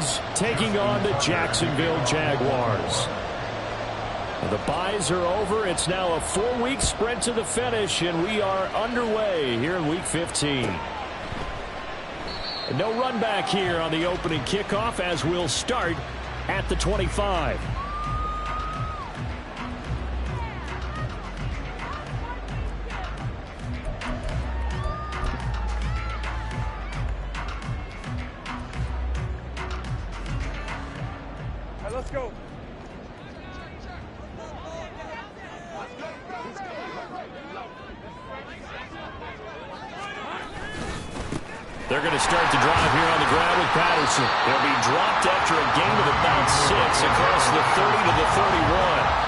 Ravens taking on the Jacksonville Jaguars. The byes are over. It's now a 4-week sprint to the finish, and we are underway here in Week 15. And no run back here on the opening kickoff as we'll start at the 25. Let's go. They're going to start the drive here on the ground with Patterson. They'll be dropped after a gain of about 6 across the 30 to the 31.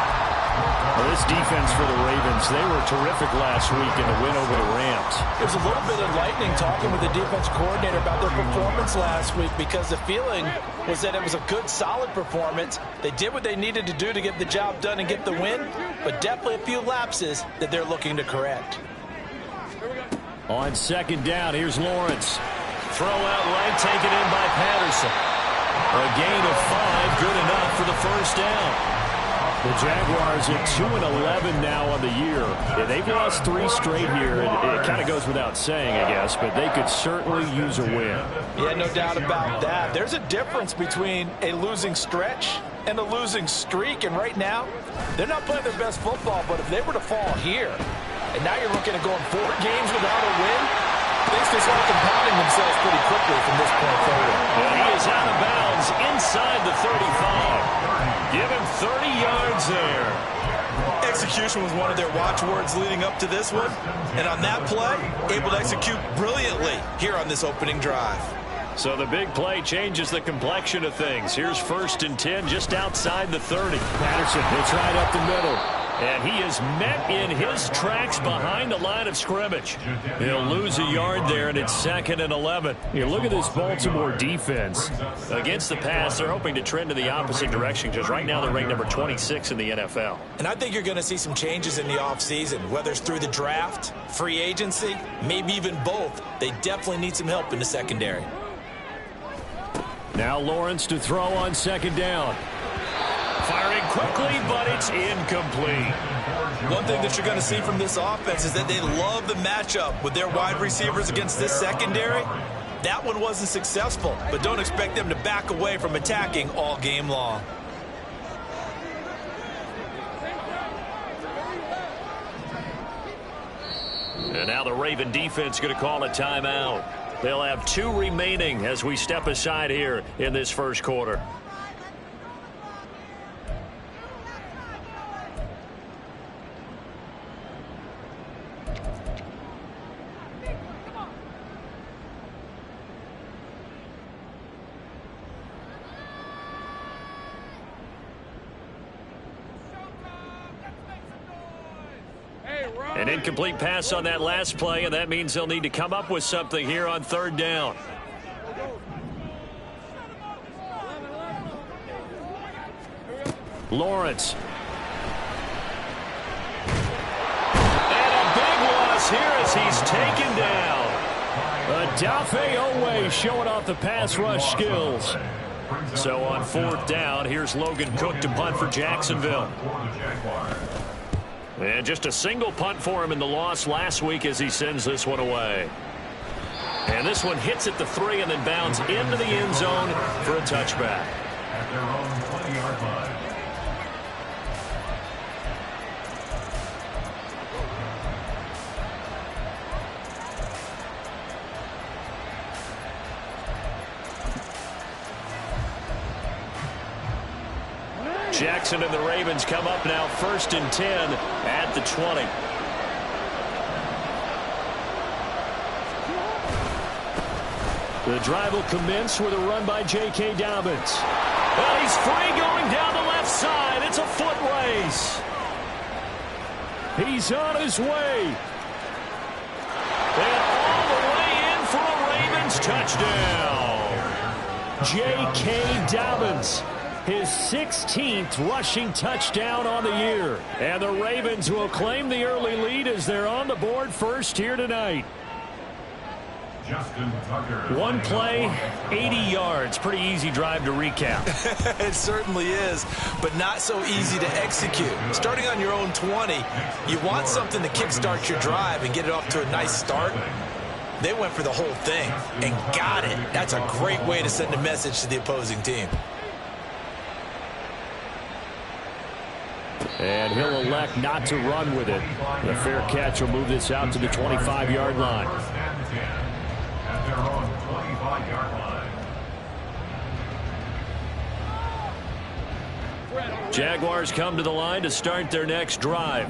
Well, this defense for the Ravens, they were terrific last week in the win over the Rams. It was a little bit enlightening talking with the defense coordinator about their performance last week because the feeling was that it was a good, solid performance. They did what they needed to do to get the job done and get the win, but definitely a few lapses that they're looking to correct. On second down, here's Lawrence. Throw out right, taken in by Patterson. A gain of 5, good enough for the first down. The Jaguars at 2-11 now on the year. Yeah, they've lost 3 straight here. It kind of goes without saying, I guess, but they could certainly use a win. Yeah, no doubt about that. There's a difference between a losing stretch and a losing streak, and right now, they're not playing their best football, but if they were to fall here, and now you're looking at going 4 games without a win, things just start compounding themselves pretty quickly from this point forward. And he is out of bounds inside the 35. Give him 30 yards there. Execution was one of their watchwords leading up to this one. And on that play, able to execute brilliantly here on this opening drive. So the big play changes the complexion of things. Here's 1st and 10 just outside the 30. Patterson hits right up the middle. And he is met in his tracks behind the line of scrimmage. He'll lose a yard there, and it's 2nd and 11. You look at this Baltimore defense. Against the pass, they're hoping to trend in the opposite direction because right now they're ranked number 26 in the NFL. And I think you're going to see some changes in the offseason, whether it's through the draft, free agency, maybe even both. They definitely need some help in the secondary. Now Lawrence to throw on 2nd down. Firing quickly, but it's incomplete. One thing that you're going to see from this offense is that they love the matchup with their wide receivers against this secondary. That one wasn't successful, but don't expect them to back away from attacking all game long. And now the Raven defense going to call a timeout. They'll have 2 remaining as we step aside here in this first quarter. An incomplete pass on that last play, and that means they'll need to come up with something here on 3rd down. Lawrence. And a big loss here as he's taken down. Odafe Oweh showing off the pass rush skills. So on 4th down, here's Logan Cook to punt for Jacksonville. And just a single punt for him in the loss last week as he sends this one away. And this one hits at the 3 and then bounds into the end zone for a touchback. At their own 20-yard line. Jackson and the Ravens come up now 1st and 10 at the 20. The drive will commence with a run by J.K. Dobbins. Well, he's free going down the left side. It's a foot race. He's on his way. And all the way in for a Ravens touchdown. J.K. Dobbins. His 16th rushing touchdown on the year. And the Ravens will claim the early lead as they're on the board first here tonight. One play, 80 yards. Pretty easy drive to recap. It certainly is, but not so easy to execute. Starting on your own 20, you want something to kickstart your drive and get it off to a nice start. They went for the whole thing and got it. That's a great way to send a message to the opposing team. And he'll elect not to run with it. The fair catch will move this out to the 25-yard line. Jaguars come to the line to start their next drive.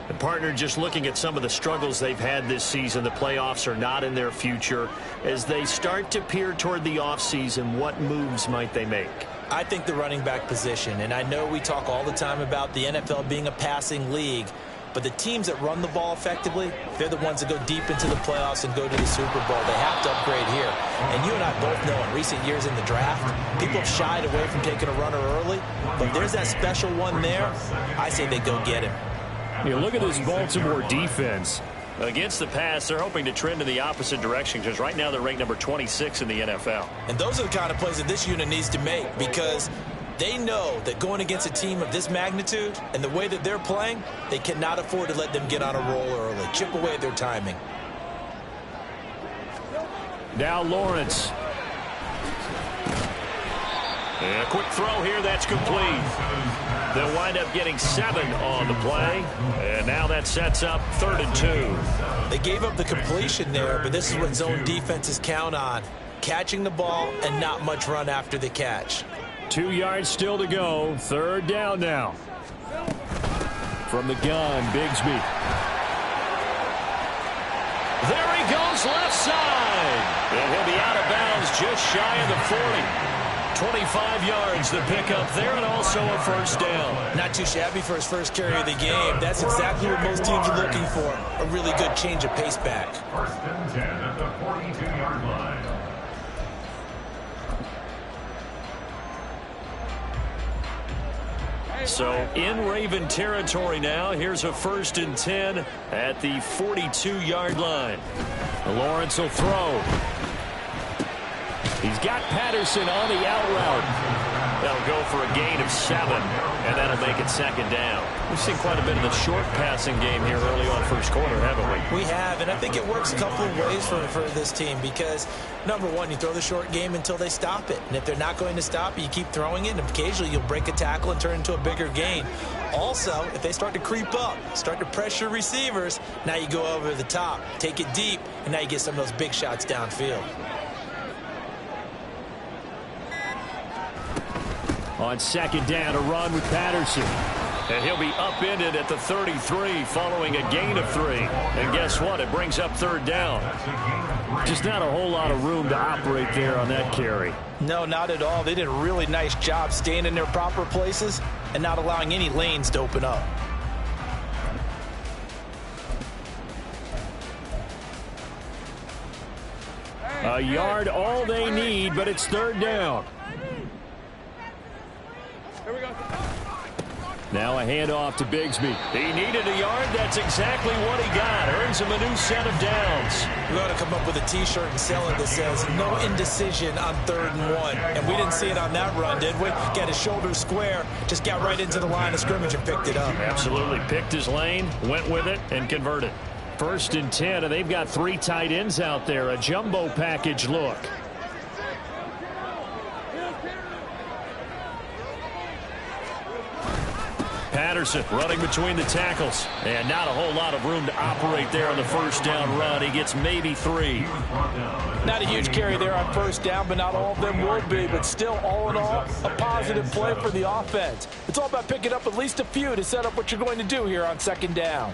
The partner just looking at some of the struggles they've had this season. The playoffs are not in their future. As they start to peer toward the offseason, what moves might they make? I think the running back position, and I know we talk all the time about the NFL being a passing league, but the teams that run the ball effectively, they're the ones that go deep into the playoffs and go to the Super Bowl. They have to upgrade here. And you and I both know in recent years in the draft, people have shied away from taking a runner early, but if there's that special one there, I say they go get him. You look at this Baltimore defense. Against the pass, they're hoping to trend in the opposite direction because right now they're ranked number 26 in the NFL. And those are the kind of plays that this unit needs to make because they know that going against a team of this magnitude and the way that they're playing, they cannot afford to let them get on a roll early. Chip away at their timing. Now Lawrence. And a quick throw here, that's complete. They'll wind up getting 7 on the play. And now that sets up 3rd and 2. They gave up the completion there, but this is what zone defenses count on. Catching the ball and not much run after the catch. 2 yards still to go. 3rd down now. From the gun, Bigsby. There he goes, left side. And he'll be out of bounds just shy of the 40. 25 yards the pickup there, and also a 1st down. Not too shabby for his first carry of the game. That's exactly what most teams are looking for. A really good change of pace back. 1st and 10 at the 42-yard line. So in Raven territory now. Here's a 1st and 10 at the 42-yard line. Lawrence will throw. He's got Patterson on the out route. That'll go for a gain of 7, and that'll make it 2nd down. We've seen quite a bit of the short passing game here early on first quarter, haven't we? We have, and I think it works a couple of ways for this team because, number one, you throw the short game until they stop it. And if they're not going to stop it, you keep throwing it, and occasionally you'll break a tackle and turn into a bigger gain. Also, if they start to creep up, start to pressure receivers, now you go over the top, take it deep, and now you get some of those big shots downfield. On 2nd down, a run with Patterson. And he'll be upended at the 33 following a gain of 3. And guess what? It brings up 3rd down. Just not a whole lot of room to operate there on that carry. No, not at all. They did a really nice job staying in their proper places and not allowing any lanes to open up. A yard all they need, but it's 3rd down. Now a handoff to Bigsby. He needed a yard. That's exactly what he got. Earns him a new set of downs. We ought to come up with a T-shirt and sell it that says no indecision on 3rd and 1. And we didn't see it on that run, did we? Got his shoulders square, just got right into the line of scrimmage and picked it up. Absolutely. Picked his lane, went with it, and converted. 1st and 10, and they've got 3 tight ends out there. A jumbo package look. Patterson running between the tackles. And not a whole lot of room to operate there on the 1st down run. He gets maybe 3. Not a huge carry there on 1st down, but not all of them will be. But still, all in all, a positive play for the offense. It's all about picking up at least a few to set up what you're going to do here on 2nd down.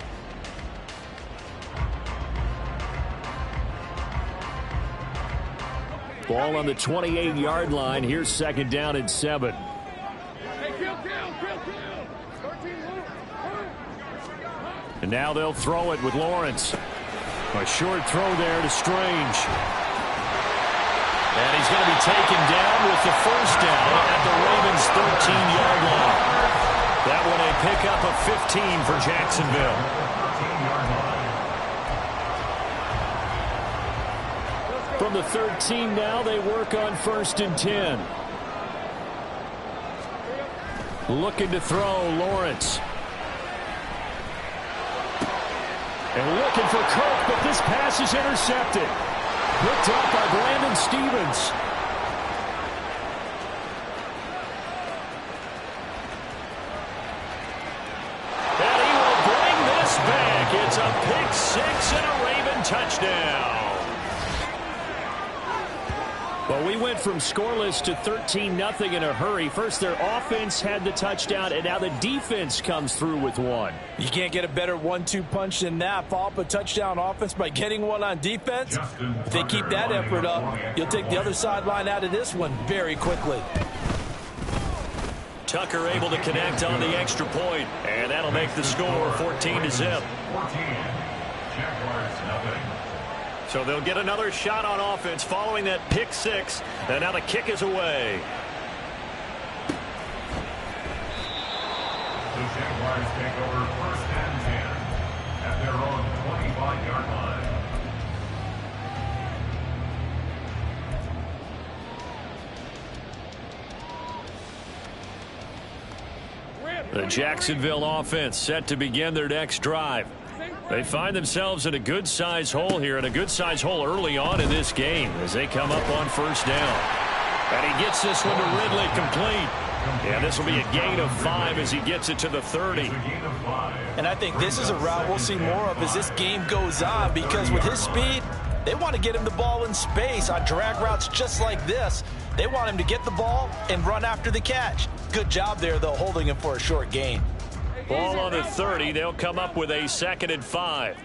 Ball on the 28-yard line. Here's 2nd down and 7. And now they'll throw it with Lawrence. A short throw there to Strange. And he's going to be taken down with the 1st down at the Ravens' 13-yard line. That one a pickup of 15 for Jacksonville. From the 13 now, they work on 1st and 10. Looking to throw, Lawrence. And looking for Cook, but this pass is intercepted. Picked up by Brandon Stevens. And he will bring this back. It's a pick six and a Raven touchdown. Well, we went from scoreless to 13-0 in a hurry. First, their offense had the touchdown, and now the defense comes through with one. You can't get a better 1-2 punch than that. Follow up a touchdown offense by getting one on defense. If they keep that effort up, you'll take the other sideline out of this one very quickly. Tucker able to connect on the extra point, and that'll make the score 14-0. 14. Jaguars nothing. So they'll get another shot on offense following that pick six, and now the kick is away. The Jaguars take over 1st and 10 at their own 25-yard line. The Jacksonville offense set to begin their next drive. They find themselves in a good-sized hole here, and a good-sized hole early on in this game as they come up on 1st down. And he gets this one to Ridley complete. And this will be a gain of 5 as he gets it to the 30. And I think this is a route we'll see more of as this game goes on, because with his speed, they want to get him the ball in space on drag routes just like this. They want him to get the ball and run after the catch. Good job there, though, holding him for a short gain. Ball on the 30. They'll come up with a 2nd and 5.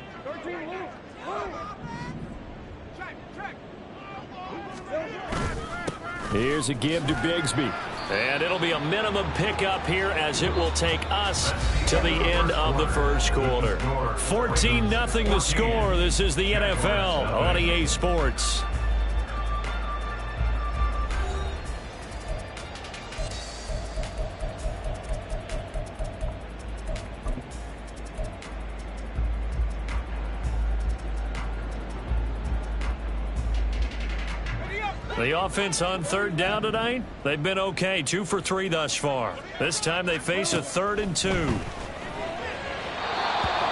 Here's a give to Bigsby. And it'll be a minimum pickup here as it will take us to the end of the first quarter. 14-0 the score. This is the NFL on EA Sports. The offense on 3rd down tonight, they've been okay, 2 for 3 thus far. This time they face a 3rd and 2.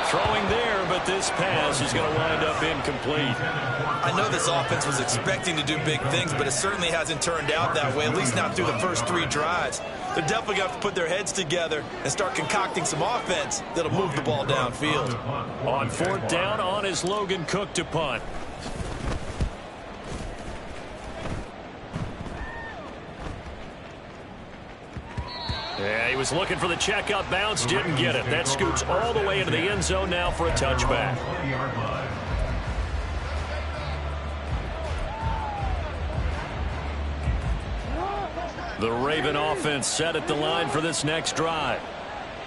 Throwing there, but this pass is going to wind up incomplete. I know this offense was expecting to do big things, but it certainly hasn't turned out that way, at least not through the first 3 drives. They're definitely going to have to put their heads together and start concocting some offense that'll move the ball downfield. On 4th down, on is Logan Cook to punt. Yeah, he was looking for the checkup bounce, didn't get it. That scoots all the way into the end zone now for a touchback. The Raven offense set at the line for this next drive.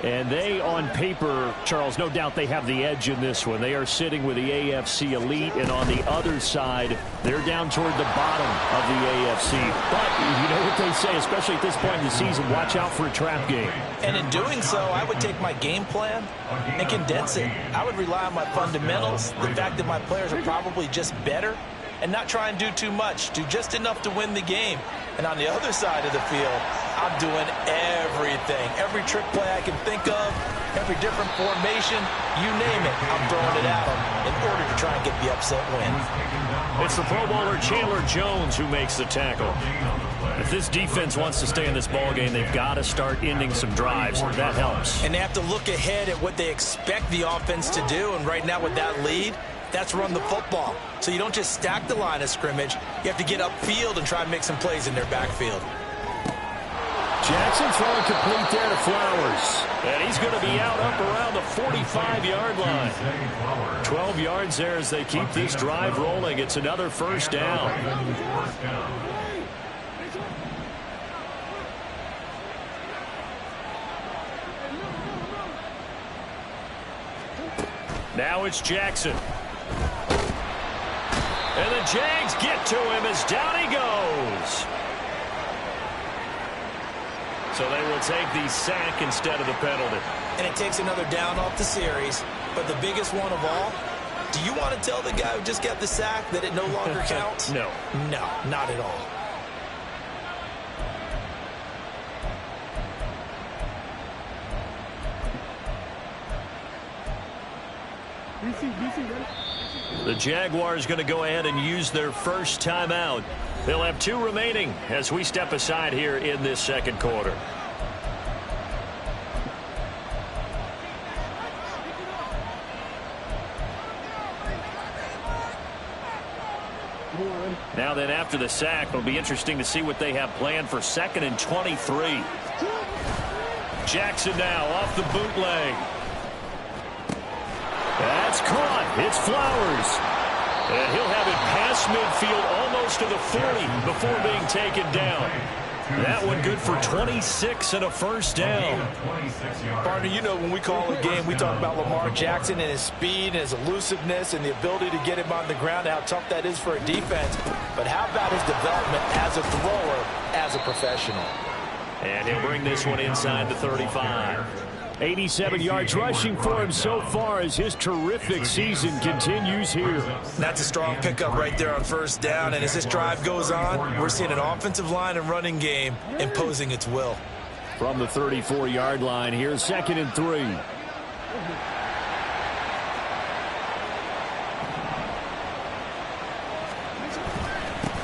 And they, on paper, Charles, no doubt they have the edge in this one. They are sitting with the AFC elite, and on the other side, they're down toward the bottom of the AFC. But you know what they say, especially at this point in the season, watch out for a trap game. And in doing so, I would take my game plan and condense it. I would rely on my fundamentals, the fact that my players are probably just better, and not try and do too much, do just enough to win the game. And on the other side of the field, I'm doing everything. Every trick play I can think of, every different formation, you name it, I'm throwing it at them in order to try and get the upset win. It's the Pro Bowler Chandler Jones who makes the tackle. If this defense wants to stay in this ballgame, they've got to start ending some drives. That helps. And they have to look ahead at what they expect the offense to do. And right now with that lead, that's run the football. So you don't just stack the line of scrimmage. You have to get upfield and try and make some plays in their backfield. Jackson throwing complete there to Flowers. And he's going to be out up around the 45-yard line. 12 yards there as they keep this drive rolling. It's another 1st down. Now it's Jackson. And the Jags get to him as down he goes. So they will take the sack instead of the penalty. And it takes another down off the series. But the biggest one of all, Do you want to tell the guy who just got the sack that it no longer counts? No. No, not at all. The Jaguars going to go ahead and use their first timeout. They'll have 2 remaining as we step aside here in this second quarter. Now then, after the sack, it'll be interesting to see what they have planned for 2nd and 23. Jackson now off the bootleg. That's caught. It's Flowers. And he'll have it past midfield almost to the 40 before being taken down. That one good for 26 and a first down. Partner, you know when we call a game, we talk about Lamar Jackson and his speed and his elusiveness and the ability to get him on the ground, how tough that is for a defense. But how about his development as a thrower, as a professional? And he'll bring this one inside the 35. 87 yards rushing for him so far as his terrific season continues here. That's a strong pickup right there on first down. And as this drive goes on, we're seeing an offensive line and running game imposing its will. From the 34-yard line, here's 2nd and 3.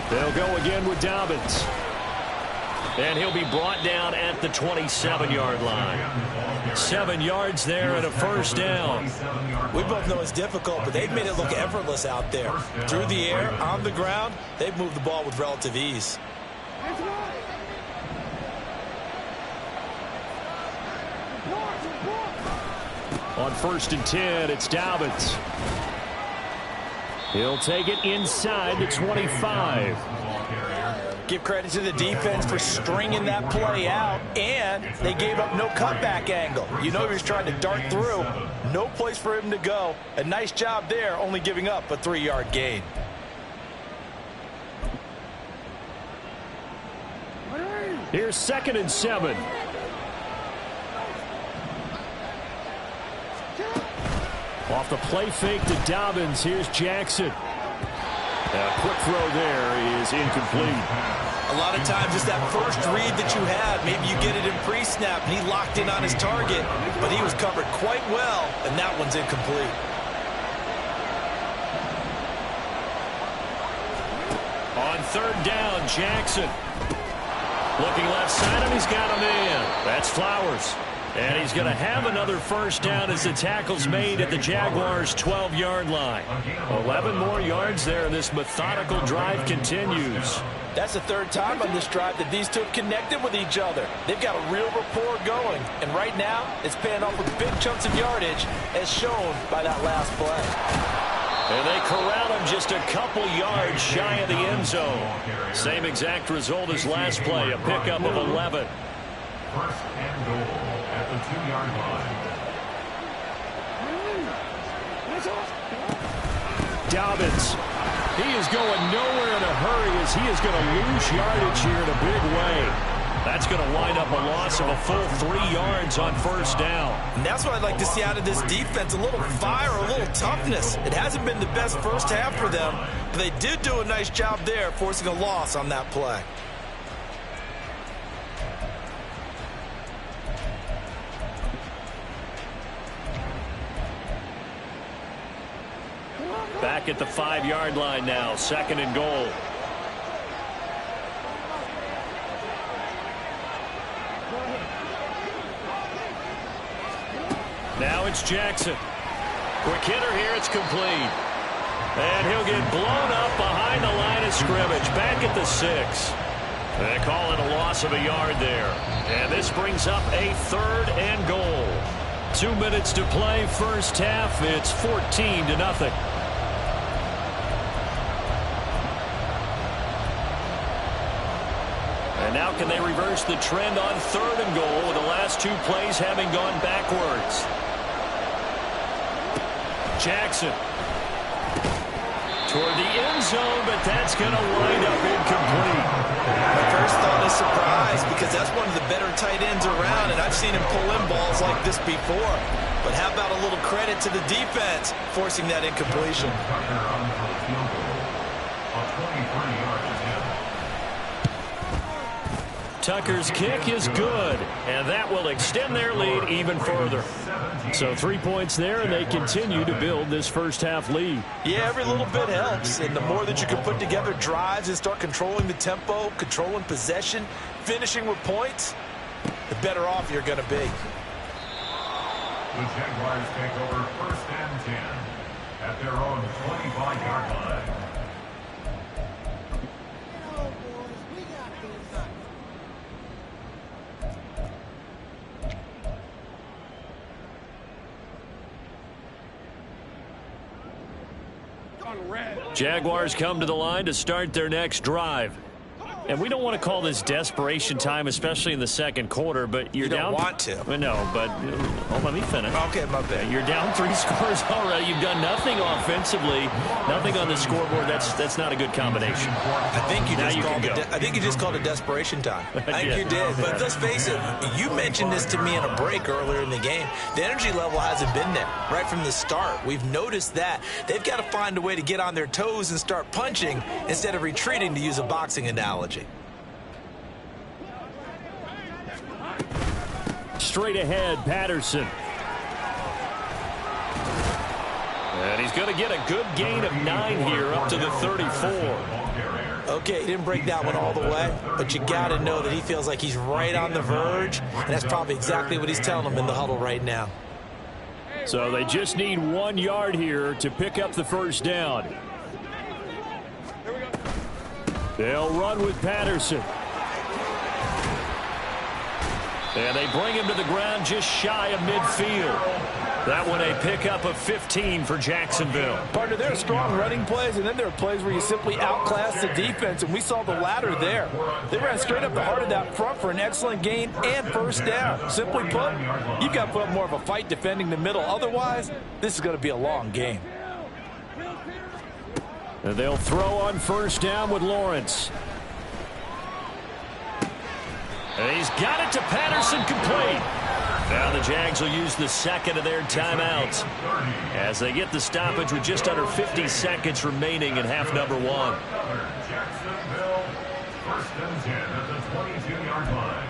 They'll go again with Dobbins. And he'll be brought down at the 27-yard line. 7 yards there and a first down. We both know it's difficult, but they've made it look effortless out there. Through the air, on the ground, they've moved the ball with relative ease. On 1st and 10, it's Dobbins. He'll take it inside the 25. Give credit to the defense for stringing that play out, and they gave up no cutback angle. You know he was trying to dart through. No place for him to go. A nice job there, only giving up a 3-yard gain. Here's 2nd and 7. Off the play fake to Dobbins. Here's Jackson. A quick throw there is incomplete. A lot of times it's that first read that you had. Maybe you get it in pre-snap and he locked in on his target, but he was covered quite well, and that one's incomplete. On 3rd down, Jackson. Looking left side, and he's got him in. That's Flowers. And he's going to have another first down as the tackle's made at the Jaguars' 12-yard line. 11 more yards there, and this methodical drive continues. That's the 3rd time on this drive that these two have connected with each other. They've got a real rapport going, and right now it's paying off with big chunks of yardage, as shown by that last play. And they corral him just a couple yards shy of the end zone. Same exact result as last play, a pickup of 11. 1st and goal at the 2-yard line. Dobbins. He is going nowhere in a hurry as he is going to lose yardage here in a big way. That's going to wind up a loss of a full 3 yards on first down. And that's what I'd like to see out of this defense, a little fire, a little toughness. It hasn't been the best first half for them, but they did do a nice job there forcing a loss on that play. Back at the 5-yard line now, 2nd and goal. Now it's Jackson. Quick hitter here, it's complete. And he'll get blown up behind the line of scrimmage, back at the 6. They call it a loss of a yard there. And this brings up a 3rd and goal. 2 minutes to play first half. It's 14-0. And now can they reverse the trend on 3rd and goal with the last 2 plays having gone backwards? Jackson toward the end zone, but that's going to wind up incomplete. My first thought is surprise, because that's one of the better tight ends around, and I've seen him pull in balls like this before. But how about a little credit to the defense forcing that incompletion? Tucker's kick is good, and that will extend their lead even further. So 3 points there, and they continue to build this first half lead. Yeah, every little bit helps, and the more that you can put together drives and start controlling the tempo, controlling possession, finishing with points, the better off you're going to be. The Jaguars take over 1st and 10 at their own 25-yard line. Jaguars come to the line to start their next drive. And we don't want to call this desperation time, especially in the second quarter, but you're down. You don't want to. No, but let me finish. Okay, my bad. You're down 3 scores already. You've done nothing offensively, nothing on the scoreboard. That's not a good combination. I think you just called it desperation time. I think you did. But let's face it, you mentioned this to me in a break earlier in the game. The energy level hasn't been there right from the start. We've noticed that. They've got to find a way to get on their toes and start punching instead of retreating, to use a boxing analogy. Straight ahead, Patterson. And he's going to get a good gain of 9 here up to the 34. Okay, he didn't break that one all the way, but you got to know that he feels like he's right on the verge, and that's probably exactly what he's telling them in the huddle right now. So they just need 1 yard here to pick up the first down. They'll run with Patterson. And they bring him to the ground just shy of midfield. That one a pickup of 15 for Jacksonville. Partner, there are strong running plays, and then there are plays where you simply outclass the defense, and we saw the latter there. They ran straight up the heart of that front for an excellent gain and first down. Simply put, you've got to put up more of a fight defending the middle. Otherwise, this is going to be a long game. And they'll throw on first down with Lawrence. And he's got it to Patterson, complete. Now the Jags will use the second of their timeouts as they get the stoppage with just under 50 seconds remaining in half number 1. Jacksonville, 1st and 10 at the 22-yard line.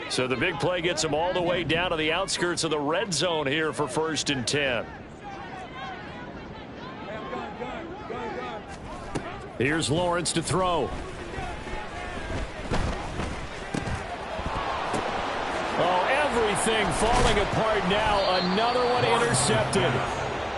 So the big play gets them all the way down to the outskirts of the red zone here for 1st and 10. Here's Lawrence to throw. Oh, everything falling apart now. Another one intercepted.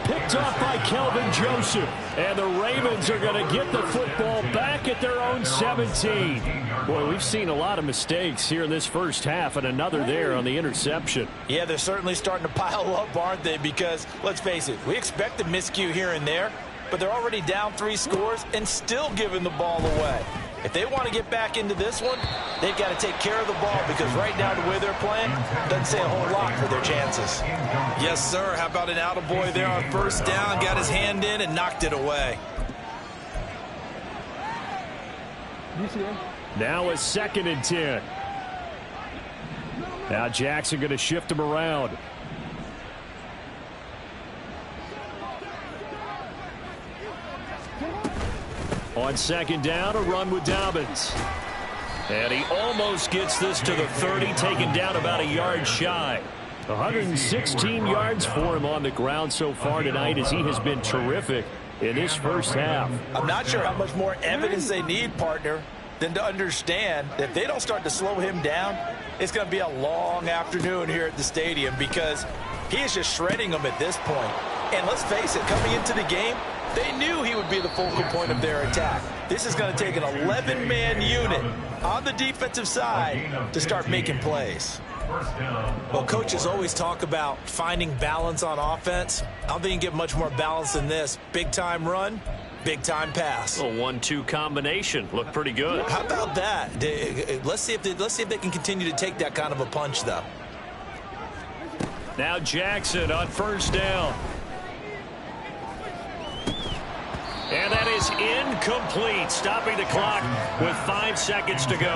Picked off by Kelvin Joseph. And the Ravens are going to get the football back at their own 17. Boy, we've seen a lot of mistakes here in this first half, and another there on the interception. Yeah, they're certainly starting to pile up, aren't they? Because, let's face it, we expect a miscue here and there, but they're already down 3 scores and still giving the ball away. If they want to get back into this one, they've got to take care of the ball, because right now the way they're playing doesn't say a whole lot for their chances. Yes, sir. How about an attaboy there on first down? Got his hand in and knocked it away. Now a 2nd and 10. Now Jackson going to shift him around. On 2nd down, a run with Dobbins. And he almost gets this to the 30, taken down about a yard shy. 116 yards for him on the ground so far tonight, as he has been terrific in this first half. I'm not sure how much more evidence they need, partner, than to understand that if they don't start to slow him down, it's going to be a long afternoon here at the stadium, because he is just shredding them at this point. And let's face it, coming into the game, they knew he would be the focal point of their attack. This is going to take an 11-man unit on the defensive side to start making plays. Well, coaches always talk about finding balance on offense. I don't think you can get much more balance than this. Big-time run, big-time pass. A 1-2 combination. Looked pretty good. How about that? Let's see if they can continue to take that kind of a punch, though. Now Jackson on first down. And that is incomplete, stopping the clock with 5 seconds to go.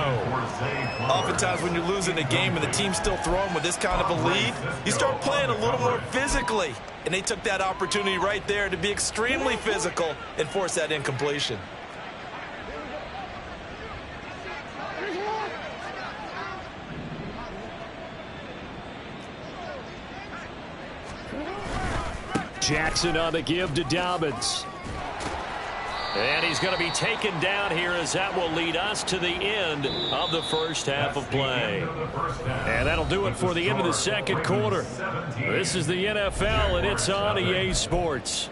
Oftentimes when you're losing a game and the team's still throwing with this kind of a lead, you start playing a little more physically. And they took that opportunity right there to be extremely physical and force that incompletion. Jackson on the give to Dobbins. And he's going to be taken down here as that will lead us to the end of the first half of play. And that'll do it for the end of the second quarter. This is the NFL, and it's on EA Sports.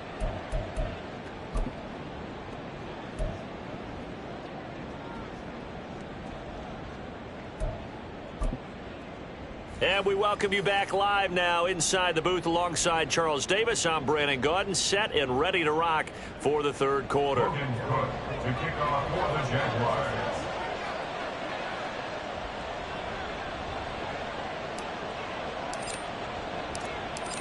And we welcome you back live now inside the booth alongside Charles Davis. I'm Brandon Gaudin, set and ready to rock for the third quarter. To kick off for the Jaguars.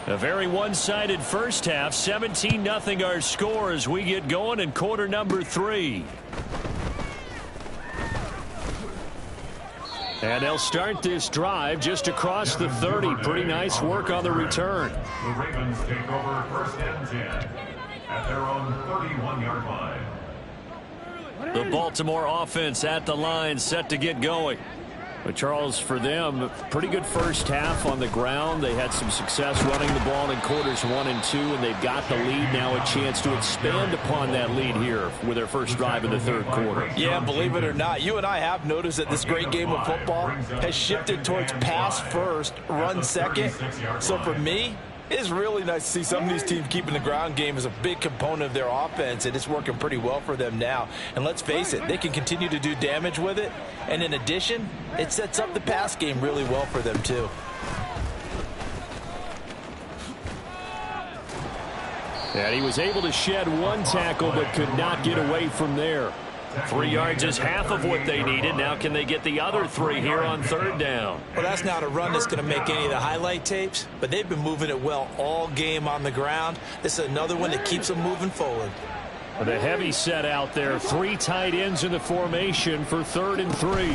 A very one-sided first half, 17-0 our score as we get going in quarter number 3. And they'll start this drive just across the 30. Pretty nice work on the return. The Ravens take over first and 10 at their own 31-yard line. The Baltimore offense at the line, set to get going. But Charles, for them, pretty good first half on the ground. They had some success running the ball in quarters 1 and 2, and they've got the lead now, a chance to expand upon that lead here with their first drive in the third quarter. Yeah, believe it or not, you and I have noticed that this great game of football has shifted towards pass first, run second. So for me, it's really nice to see some of these teams keeping the ground game as a big component of their offense, and it's working pretty well for them now. And let's face it, they can continue to do damage with it. And in addition, it sets up the pass game really well for them too. And he was able to shed one tackle but could not get away from there. 3 yards is half of what they needed. Now can they get the other 3 here on third down? Well, that's not a run that's going to make any of the highlight tapes, but they've been moving it well all game on the ground. This is another one that keeps them moving forward. The heavy set out there. 3 tight ends in the formation for 3rd and 3.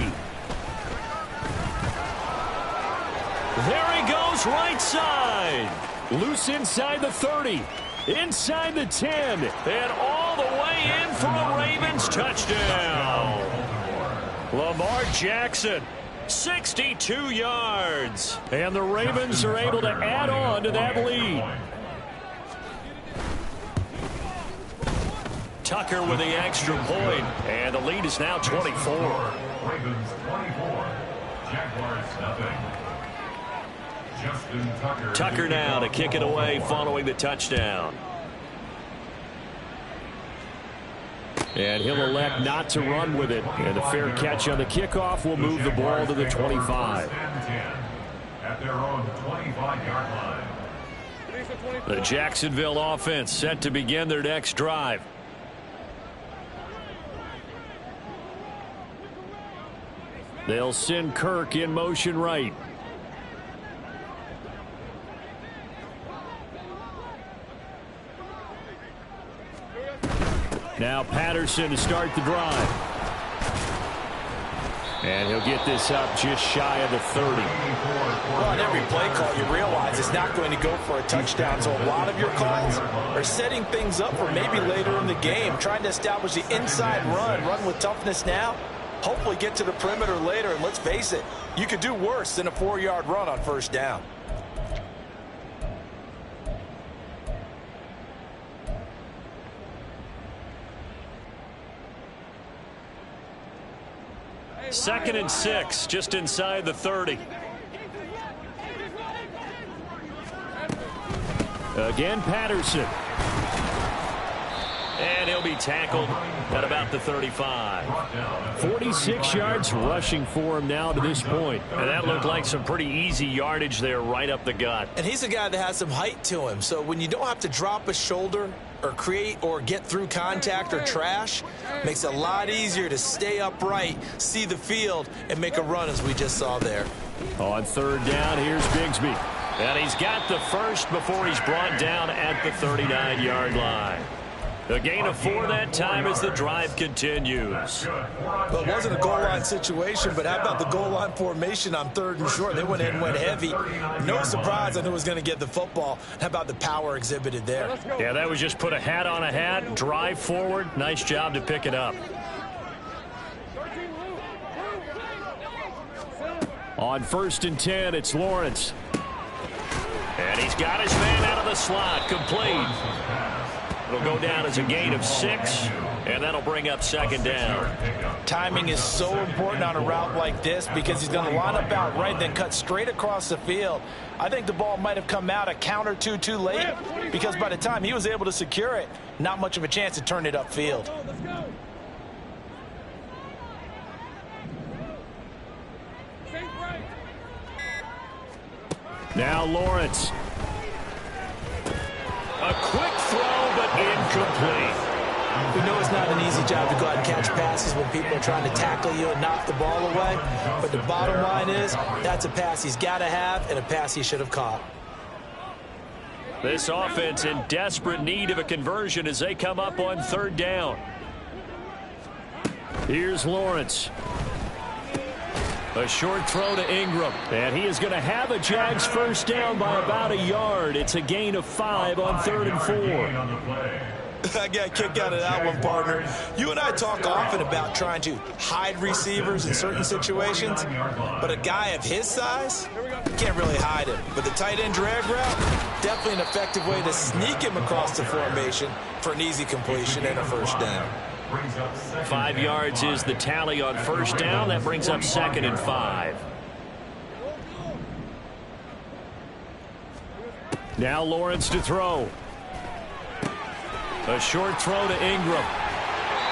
There he goes, right side. Loose inside the 30. Inside the 10. And all the way in for a Ravens touchdown. Lamar Jackson, 62 yards. And the Ravens are able to add on to that lead. Tucker with the extra point. And the lead is now 24. Ravens 24. Jaguars nothing. Justin Tucker now to kick it away following the touchdown. And he'll elect not to run with it. And a fair catch on the kickoff will move the ball to the 25. At their own 25-yard line. The Jacksonville offense set to begin their next drive. They'll send Kirk in motion right. Now Patterson to start the drive. And he'll get this up just shy of the 30. Well, on every play call, you realize it's not going to go for a touchdown. So a lot of your calls are setting things up for maybe later in the game, trying to establish the inside run with toughness now. Hopefully get to the perimeter later. And let's face it, you could do worse than a 4-yard run on first down. Second and 6, just inside the 30. Again, Patterson. And he'll be tackled at about the 35. 46 yards rushing for him now to this point. And that looked like some pretty easy yardage there right up the gut. And he's a guy that has some height to him. So when you don't have to drop a shoulder or create or get through contact or trash, makes it a lot easier to stay upright, see the field, and make a run as we just saw there. On third down, here's Bigsby. And he's got the first before he's brought down at the 39-yard line. A gain of 4 that time as the drive continues. Well, it wasn't a goal line situation, but how about the goal line formation on 3rd and short? They went in, went heavy. No surprise on who was going to get the football. How about the power exhibited there? Yeah, that was just put a hat on a hat, drive forward. Nice job to pick it up. On 1st and 10, it's Lawrence. And he's got his man out of the slot, complete. It'll go down as a gain of 6, and that'll bring up 2nd down. Timing is so important on a route like this because he's going to line up out right, then cut straight across the field. I think the ball might have come out a count or two too late because by the time he was able to secure it, not much of a chance to turn it upfield. Now Lawrence. A quick throw, but incomplete. We know it's not an easy job to go out and catch passes when people are trying to tackle you and knock the ball away. But the bottom line is that's a pass he's got to have and a pass he should have caught. This offense in desperate need of a conversion as they come up on 3rd down. Here's Lawrence. A short throw to Ingram. And he is going to have a Jags first down by about a yard. It's a gain of 5 on 3rd and 4. I got a kick out of that one, partner. You and I talk often about trying to hide receivers in certain situations, but a guy of his size, you can't really hide him. But the tight end drag route, definitely an effective way to sneak him across the formation for an easy completion and a first down. 5 yards is the tally on 1st down. That brings up 2nd and 5. Now Lawrence to throw. A short throw to Ingram.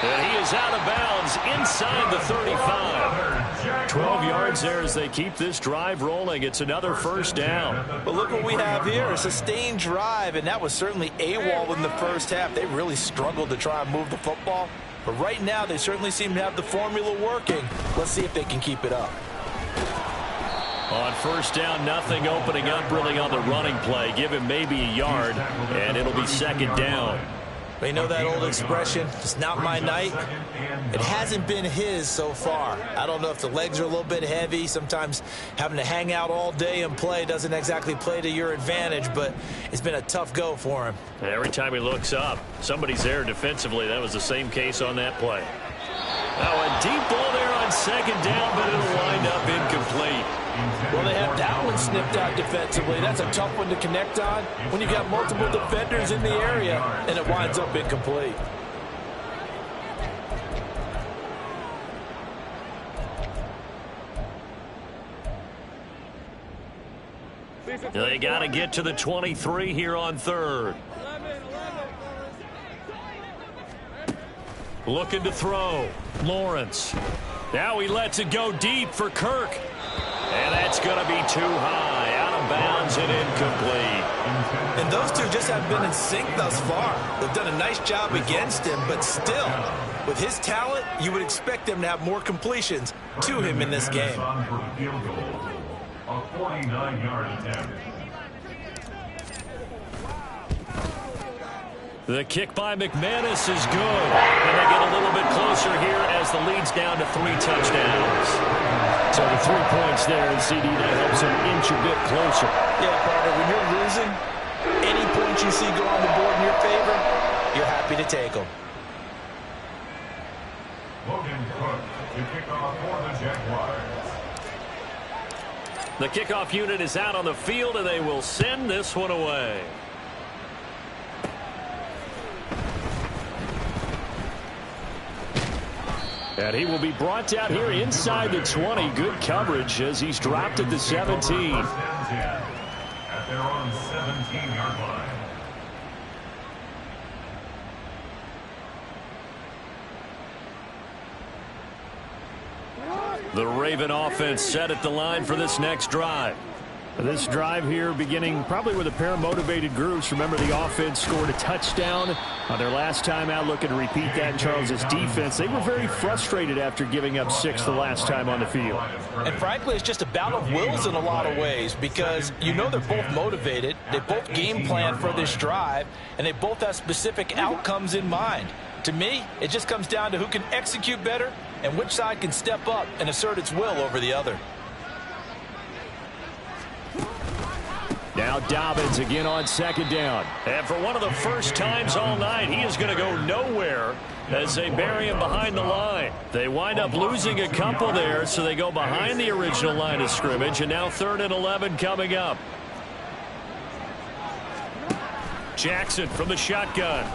And he is out of bounds inside the 35. 12 yards there as they keep this drive rolling. It's another first down. But look what we have here, a sustained drive, and that was certainly AWOL in the first half. They really struggled to try and move the football. But right now, they certainly seem to have the formula working. Let's see if they can keep it up. On 1st down, nothing opening up really on the running play. Give him maybe a yard, and it'll be 2nd down. You know that old expression, it's not my night? It hasn't been his so far. I don't know if the legs are a little bit heavy. Sometimes having to hang out all day and play doesn't exactly play to your advantage, but it's been a tough go for him. Every time he looks up, somebody's there defensively. That was the same case on that play. Now a deep ball there on 2nd down, but it'll wind up incomplete. Well, they have that one snipped out defensively. That's a tough one to connect on when you've got multiple defenders in the area, and it winds up incomplete. They got to get to the 23 here on 3rd. Looking to throw. Lawrence. Now he lets it go deep for Kirk. And that's going to be too high. Out of bounds and incomplete. And those two just haven't been in sync thus far. They've done a nice job against him, but still, with his talent, you would expect them to have more completions to him in this game. A 49-yard attempt. The kick by McManus is good. And they get a little bit closer here as the lead's down to 3 touchdowns. So the 3 points there, and CD, that helps him inch a bit closer. Yeah, partner, when you're losing, any points you see go on the board in your favor, you're happy to take them. Logan Cook to kick off for the Jaguars. The kickoff unit is out on the field, and they will send this one away. And he will be brought down here inside the 20. Good coverage as he's dropped at the 17. At their own 17-yard line. The Raven offense set at the line for this next drive. This drive here beginning probably with a pair of motivated groups. Remember, the offense scored a touchdown on their last time out, looking to repeat that in Charles's defense. They were very frustrated after giving up 6 the last time on the field. And frankly, it's just a battle of wills in a lot of ways, because you know they're both motivated. They both game plan for this drive, and they both have specific outcomes in mind. To me, it just comes down to who can execute better and which side can step up and assert its will over the other. Now Dobbins again on second down. And for one of the first times all night, he is going to go nowhere as they bury him behind the line. They wind up losing a couple there, so they go behind the original line of scrimmage, and now 3rd and 11 coming up. Jackson from the shotgun.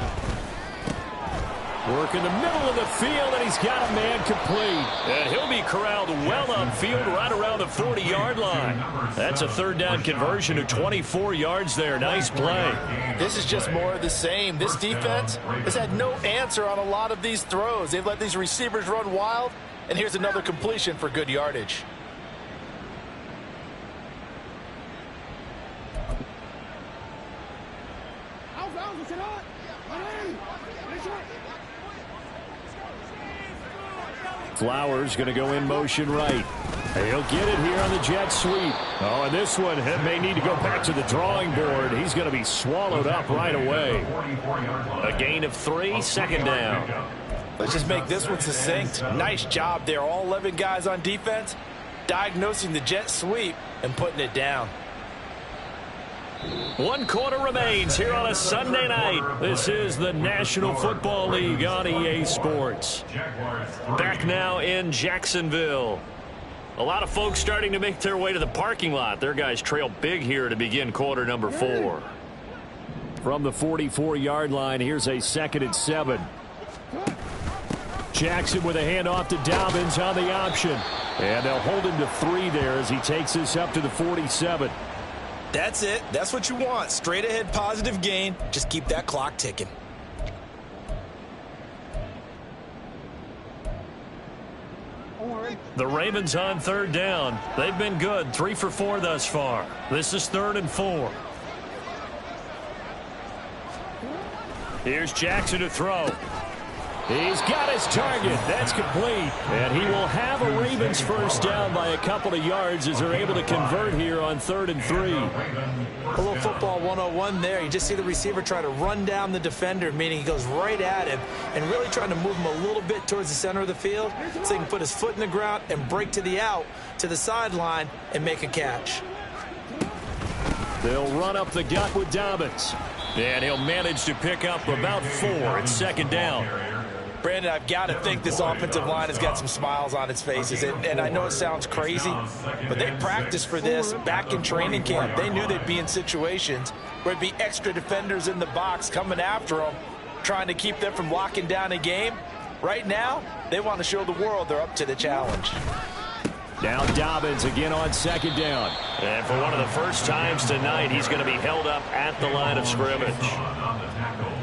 Work in the middle of the field, and he's got a man complete. And he'll be corralled well upfield right around the 40-yard line. That's a 3rd down conversion of 24 yards there. Nice play. This is just more of the same. This defense has had no answer on a lot of these throws. They've let these receivers run wild, and here's another completion for good yardage. Flowers going to go in motion right. He'll get it here on the jet sweep. Oh, and this one may need to go back to the drawing board. He's going to be swallowed up right away. A gain of 3, 2nd down. Let's just make this one succinct. Nice job there. All 11 guys on defense diagnosing the jet sweep and putting it down. 1 quarter remains here on a Sunday night. This is the National Football League on EA Sports. Back now in Jacksonville. A lot of folks starting to make their way to the parking lot. Their guys trail big here to begin quarter number 4. From the 44-yard line, here's a 2nd and 7. Jackson with a handoff to Dobbins on the option. And they'll hold him to 3 there as he takes this up to the 47. That's it. That's what you want. Straight ahead positive gain. Just keep that clock ticking. The Ravens on 3rd down. They've been good. 3 for 4 thus far. This is 3rd and 4. Here's Jackson to throw. He's got his target. That's complete. And he will have a Ravens first down by a couple of yards as they're able to convert here on 3rd and 3. A little football 101 there. You just see the receiver try to run down the defender, meaning he goes right at him and really trying to move him a little bit towards the center of the field so he can put his foot in the ground and break to the out, to the sideline, and make a catch. They'll run up the gut with Dobbins. And he'll manage to pick up about 4. It's 2nd down. Brandon, I've got to think this offensive line has got some smiles on its faces. And I know it sounds crazy, but they practiced for this back in training camp. They knew they'd be in situations where there'd be extra defenders in the box coming after them, trying to keep them from locking down a game. Right now, they want to show the world they're up to the challenge. Now Dobbins again on 2nd down. And for one of the first times tonight, he's going to be held up at the line of scrimmage.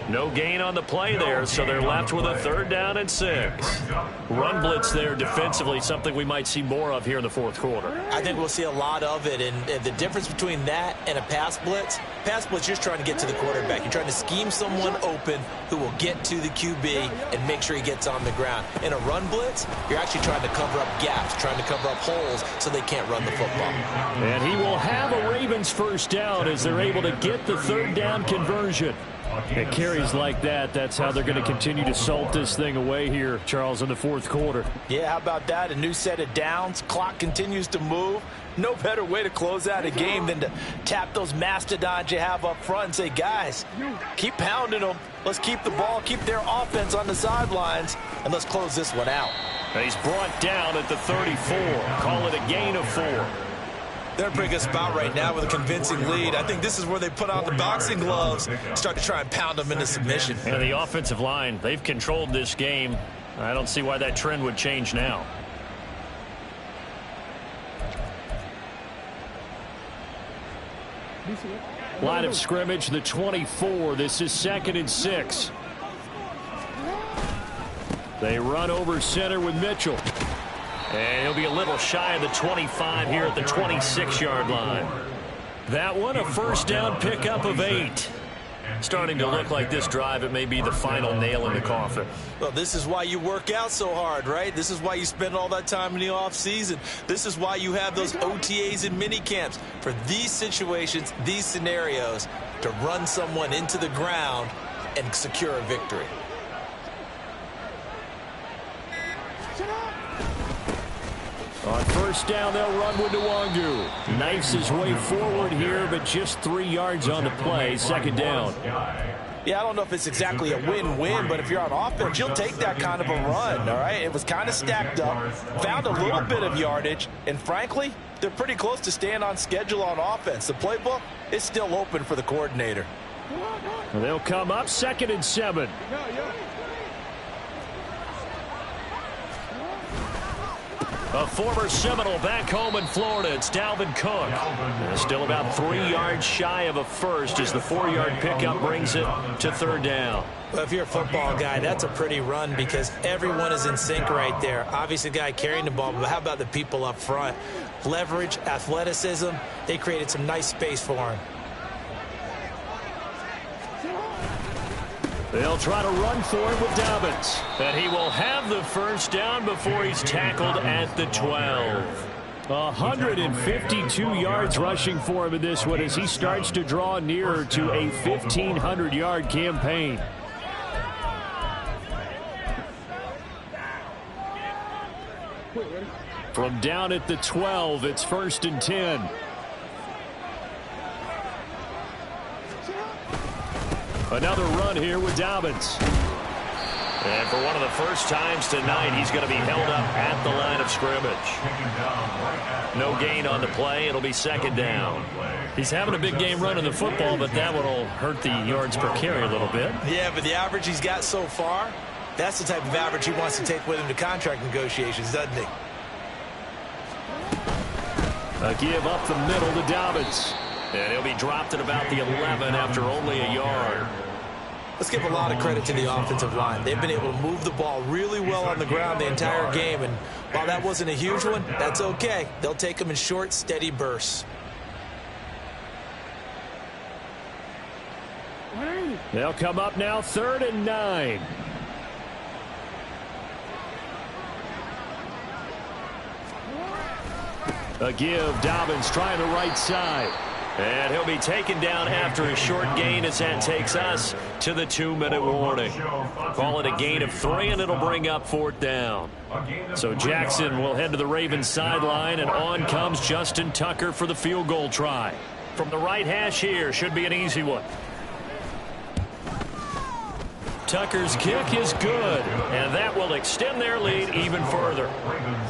No gain on the play there, so they're left with a 3rd down and 6. Run blitz there defensively, something we might see more of here in the 4th quarter. I think we'll see a lot of it, and the difference between that and a pass blitz, you're just trying to get to the quarterback. You're trying to scheme someone open who will get to the QB and make sure he gets on the ground. In a run blitz, you're actually trying to cover up gaps, trying to cover up holes so they can't run the football. And he will have a Ravens first down as they're able to get the 3rd down conversion. It carries like that. That's how they're going to continue to salt this thing away here, Charles, in the 4th quarter. Yeah, how about that? A new set of downs. Clock continues to move. No better way to close out a game than to tap those mastodons you have up front and say, guys, keep pounding them. Let's keep the ball, keep their offense on the sidelines, and let's close this one out. He's brought down at the 34. Call it a gain of 4. They're in a pretty good spot right now with a convincing lead. I think this is where they put on the boxing gloves, start to try and pound them into submission. And the offensive line, they've controlled this game. I don't see why that trend would change now. Line of scrimmage, the 24. This is 2nd and 6. They run over center with Mitchell. And he'll be a little shy of the 25 here at the 26-yard line. That one, a first down pickup of 8. Starting to look like this drive, it may be the final nail in the coffin. Well, this is why you work out so hard, right? This is why you spend all that time in the offseason. This is why you have those OTAs and mini camps. For these situations, these scenarios, to run someone into the ground and secure a victory. On first down, they'll run with Nwangu. Knifes his way forward here, but just 3 yards on the play. Second down. Yeah, I don't know if it's exactly a win-win, but if you're on offense, you'll take that kind of a run, all right? It was kind of stacked up, found a little bit of yardage, and frankly, they're pretty close to staying on schedule on offense. The playbook is still open for the coordinator. They'll come up 2nd and 7. A former Seminole back home in Florida. It's Dalvin Cook. Still about 3 yards shy of a first as the 4-yard pickup brings it to 3rd down. Well, if you're a football guy, that's a pretty run because everyone is in sync right there. Obviously, the guy carrying the ball, but how about the people up front? Leverage, athleticism, they created some nice space for him. They'll try to run for it with Dobbins. And he will have the first down before he's tackled at the 12. 152 yards rushing for him in this one as he starts to draw nearer to a 1,500-yard campaign. From down at the 12, it's 1st and 10. Another run here with Dobbins. And for one of the first times tonight, he's going to be held up at the line of scrimmage. No gain on the play. It'll be 2nd down. He's having a big game running the football, but that one will hurt the yards per carry a little bit. Yeah, but the average he's got so far, that's the type of average he wants to take with him to contract negotiations, doesn't he? A give up the middle to Dobbins. And he'll be dropped at about the 11 after only a yard. Let's give a lot of credit to the offensive line. They've been able to move the ball really well on the ground the entire game. And while that wasn't a huge one, that's okay. They'll take them in short, steady bursts. They'll come up now 3rd and 9. A give. Dobbins trying the right side. And he'll be taken down after a short gain as that takes us to the 2-minute warning. Call it a gain of 3, and it'll bring up 4th down. So Jackson will head to the Ravens sideline, and on comes Justin Tucker for the field goal try. From the right hash here, should be an easy one. Tucker's kick is good, and that will extend their lead even further.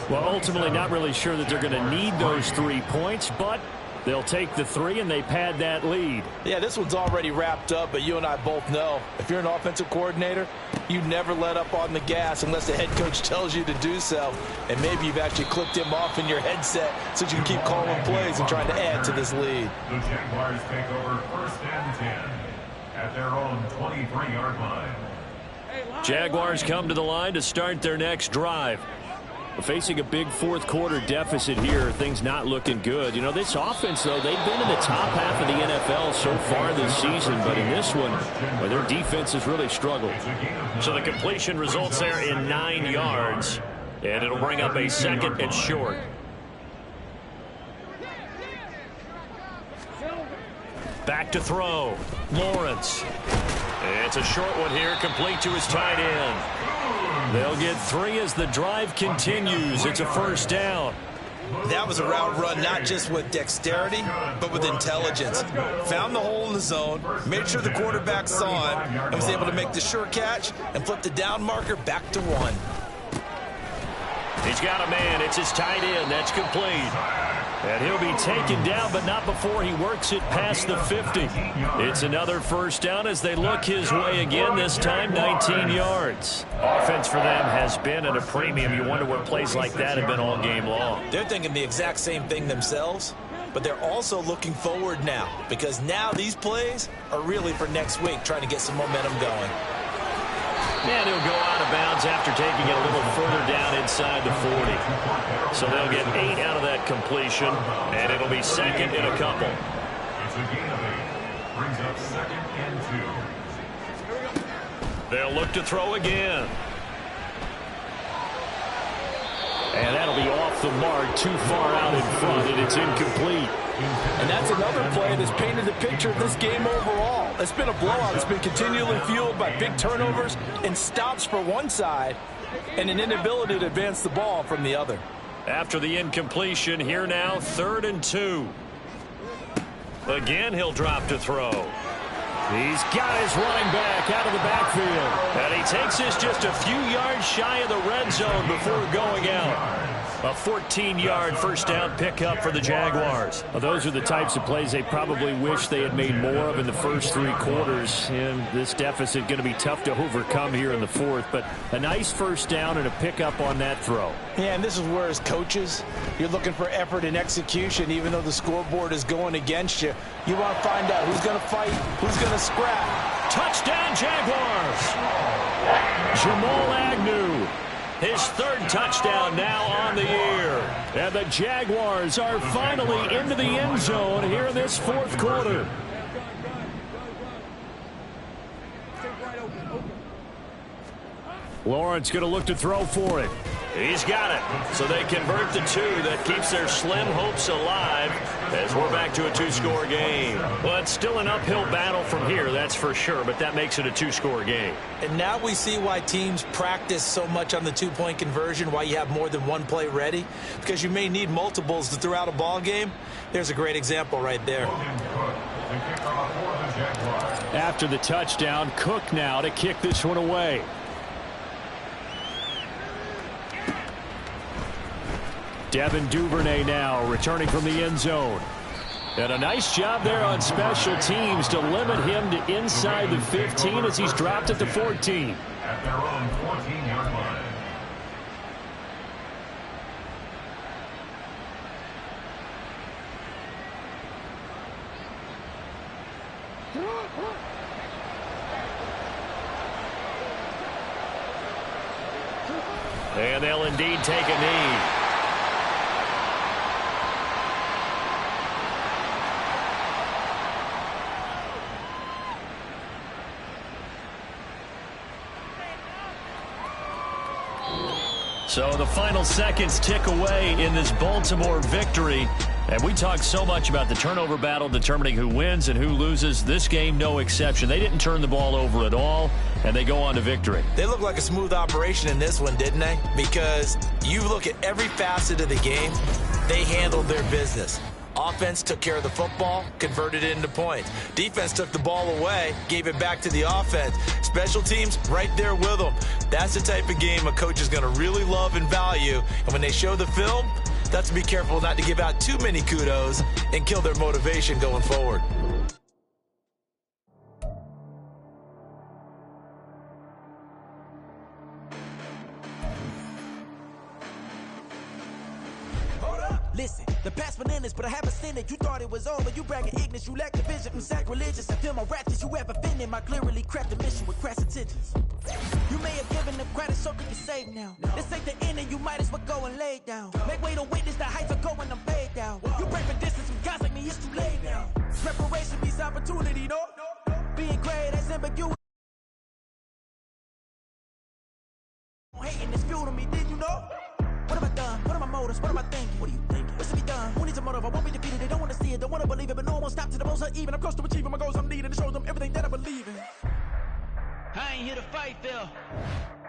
Well, ultimately not really sure that they're going to need those 3 points, but they'll take the 3 and they pad that lead. Yeah, this one's already wrapped up, but you and I both know if you're an offensive coordinator, you never let up on the gas unless the head coach tells you to do so. And maybe you've actually clicked him off in your headset so you can keep calling plays and trying to add to this lead. The Jaguars take over 1st and 10 at their own 23-yard line. Jaguars come to the line to start their next drive. Facing a big 4th quarter deficit here, things not looking good. You know, this offense, though, they've been in the top half of the NFL so far this season, but in this one, well, their defense has really struggled. So the completion results there in 9 yards, and it'll bring up a 2nd and short. Back to throw. Lawrence. It's a short one here, complete to his tight end. They'll get 3 as the drive continues. It's a 1st down. That was a route run not just with dexterity, but with intelligence. Found the hole in the zone, made sure the quarterback saw him, and was able to make the sure catch and flip the down marker back to 1. He's got a man. It's his tight end. That's complete. And he'll be taken down, but not before he works it past the 50. It's another 1st down as they look his way again, this time 19 yards. Offense for them has been at a premium. You wonder what plays like that have been all game long. They're thinking the exact same thing themselves, but they're also looking forward now because now these plays are really for next week, trying to get some momentum going. And he'll go out of bounds after taking it a little further down inside the 40. So they'll get 8 out of that completion, and it'll be 2nd and a couple. It's a gain of 8. Brings up 2nd and 2. They'll look to throw again. And that'll be off the mark, too far out in front, and it's incomplete. And that's another play that's painted the picture of this game overall. It's been a blowout. It's been continually fueled by big turnovers and stops for one side and an inability to advance the ball from the other. After the incompletion, here now, 3rd and 2. Again, he'll drop to throw. He's got his running back out of the backfield. And he takes this just a few yards shy of the red zone before going out. A 14-yard first down pickup for the Jaguars. Well, those are the types of plays they probably wish they had made more of in the first 3 quarters. And this deficit going to be tough to overcome here in the 4th. But a nice first down and a pickup on that throw. Yeah, and this is where as coaches, you're looking for effort and execution. Even though the scoreboard is going against you, you want to find out who's going to fight, who's going to scrap. Touchdown, Jaguars! Jamal Agnew. His 3rd touchdown now on the year. And the Jaguars are finally into the end zone here in this 4th quarter. Lawrence going to look to throw for it. He's got it. So they convert the 2. That keeps their slim hopes alive as we're back to a 2-score game. Well, it's still an uphill battle from here, that's for sure, but that makes it a 2-score game. And now we see why teams practice so much on the 2-point conversion, why you have more than one play ready, because you may need multiples to throw out a ball game. There's a great example right there. After the touchdown, Cook now to kick this one away. Devin Duvernay now returning from the end zone. And a nice job there on special teams to limit him to inside the 15 as he's dropped it to 14. At their own 14-yard line. And they'll indeed take a knee. So the final seconds tick away in this Baltimore victory. And we talked so much about the turnover battle determining who wins and who loses. This game, no exception. They didn't turn the ball over at all, and they go on to victory. They look like a smooth operation in this one, didn't they? Because you look at every facet of the game, they handled their business. Offense took care of the football, converted it into points. Defense took the ball away, gave it back to the offense. Special teams, right there with them. That's the type of game a coach is going to really love and value. And when they show the film, that's to be careful not to give out too many kudos and kill their motivation going forward. Listen, the past bananas, but I haven't seen it. You thought it was over. You bragging ignorance. You lack the vision. I'm sacrilegious. I feel my ratchets. You ever offended my clearly crafted mission with crass intentions. You may have given them credit so they can save now. This ain't the end and you might as well go and lay down. Make way to witness the heights are going, I'm paid down. You break for distance with guys like me, it's too late now. Preparation means opportunity, no? Being great as ambiguity. Hating this fuel to me, did you know? What have I done? What are my motives? What am I thinking? What are you thinking? What's to be done? Who needs a motive? I won't be defeated. They don't want to see it, don't want to believe it, but no one will stop to the most uneven. I'm close to achieving my goals. I'm needing to show them everything that I believe in. I ain't here to fight, Phil.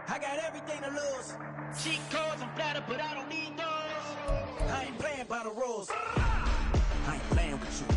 I got everything to lose. Cheat codes, I'm flattered, but I don't need those. I ain't playing by the rules. I ain't playing with you.